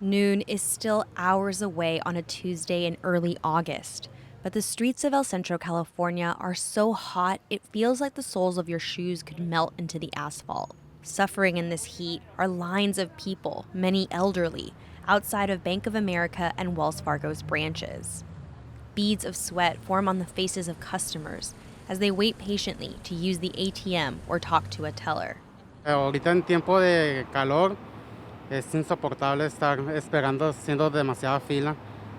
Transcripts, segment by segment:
Noon is still hours away on a Tuesday in early August, but the streets of El Centro, California are so hot it feels like the soles of your shoes could melt into the asphalt. Suffering in this heat are lines of people, many elderly, outside of Bank of America and Wells Fargo's branches. Beads of sweat form on the faces of customers as they wait patiently to use the ATM or talk to a teller. Ahorita en tiempo de calor es insoportable estar esperando haciendo demasiada fila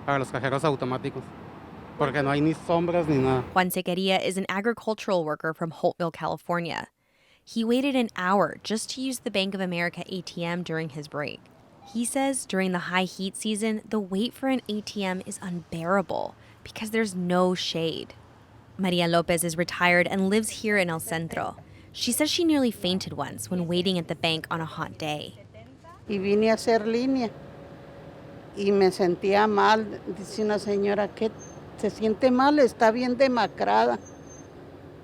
para los cajeros automáticos, porque no hay ni sombras ni nada. Juan Sequeria is an agricultural worker from Holtville, California. He waited an hour just to use the Bank of America ATM during his break. He says during the high heat season, the wait for an ATM is unbearable because there's no shade. Maria Lopez is retired and lives here in El Centro. She says she nearly fainted once when waiting at the bank on a hot day. Y vine a hacer línea y me sentía mal. Dice una señora, ¿qué? ¿Se siente mal? Está bien demacrada.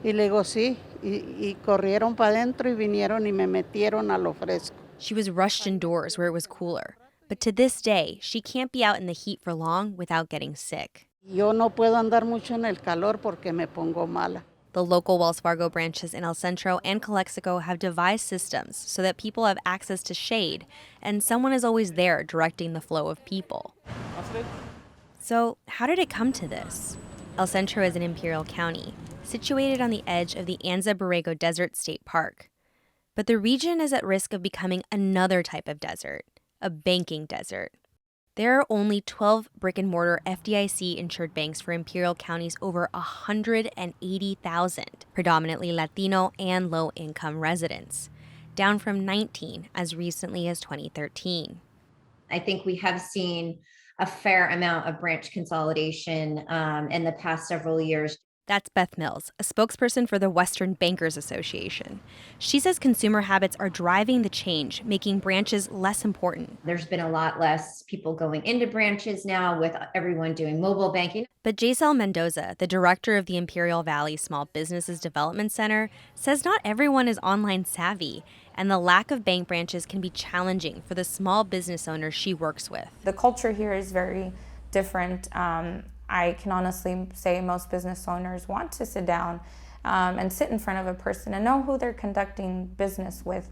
Y le digo, sí. Y corrieron para adentro y vinieron y me metieron a lo fresco. She was rushed indoors where it was cooler. But to this day, she can't be out in the heat for long without getting sick. Yo no puedo andar mucho en el calor porque me pongo mala. The local Wells Fargo branches in El Centro and Calexico have devised systems so that people have access to shade, and someone is always there directing the flow of people. So, how did it come to this? El Centro is in Imperial County, situated on the edge of the Anza-Borrego Desert State Park. But the region is at risk of becoming another type of desert, a banking desert. There are only 12 brick-and-mortar FDIC-insured banks for Imperial County's over 180,000, predominantly Latino and low-income residents, down from 19 as recently as 2013. I think we have seen a fair amount of branch consolidation in the past several years. That's Beth Mills, a spokesperson for the Western Bankers Association. She says consumer habits are driving the change, making branches less important. There's been a lot less people going into branches now with everyone doing mobile banking. But Jaisel Mendoza, the director of the Imperial Valley Small Businesses Development Center, says not everyone is online savvy, and the lack of bank branches can be challenging for the small business owners she works with. The culture here is very different. I can honestly say most business owners want to sit down and sit in front of a person and know who they're conducting business with.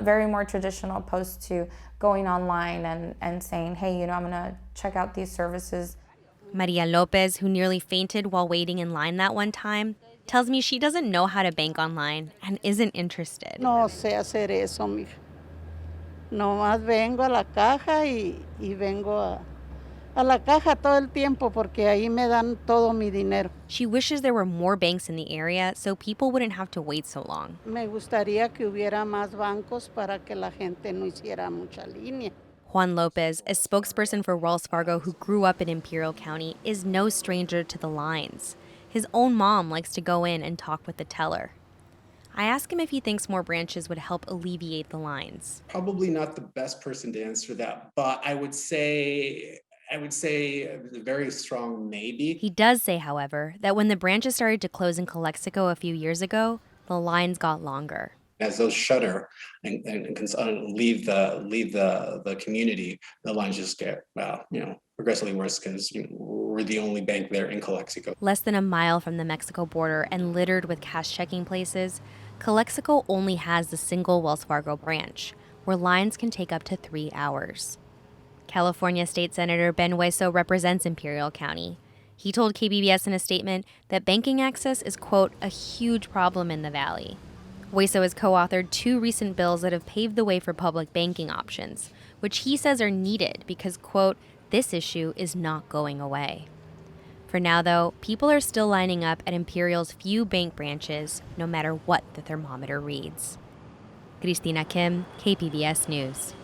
Very more traditional opposed to going online and saying, hey, I'm gonna check out these services. Maria Lopez, who nearly fainted while waiting in line that one time, tells me she doesn't know how to bank online and isn't interested. No sé hacer eso, mija. Nomás vengo a la caja y vengo a la caja todo el tiempo porque ahí me dan todo mi dinero. She wishes there were more banks in the area so people wouldn't have to wait so long. Me gustaría que hubiera más bancos para que la gente no hiciera mucha línea. Juan Lopez, a spokesperson for Wells Fargo who grew up in Imperial County, is no stranger to the lines. His own mom likes to go in and talk with the teller. I ask him if he thinks more branches would help alleviate the lines. Probably not the best person to answer that, but I would say a very strong maybe. He does say, however, that when the branches started to close in Calexico a few years ago, the lines got longer. As those shutter and leave the community, the lines just get progressively worse because we're the only bank there in Calexico. Less than a mile from the Mexico border and littered with cash checking places, Calexico only has the single Wells Fargo branch, where lines can take up to 3 hours. California State Senator Ben Hueso represents Imperial County. He told KPBS in a statement that banking access is, quote, a huge problem in the valley. Hueso has co-authored 2 recent bills that have paved the way for public banking options, which he says are needed because, quote, this issue is not going away. For now, though, people are still lining up at Imperial's few bank branches, no matter what the thermometer reads. Cristina Kim, KPBS News.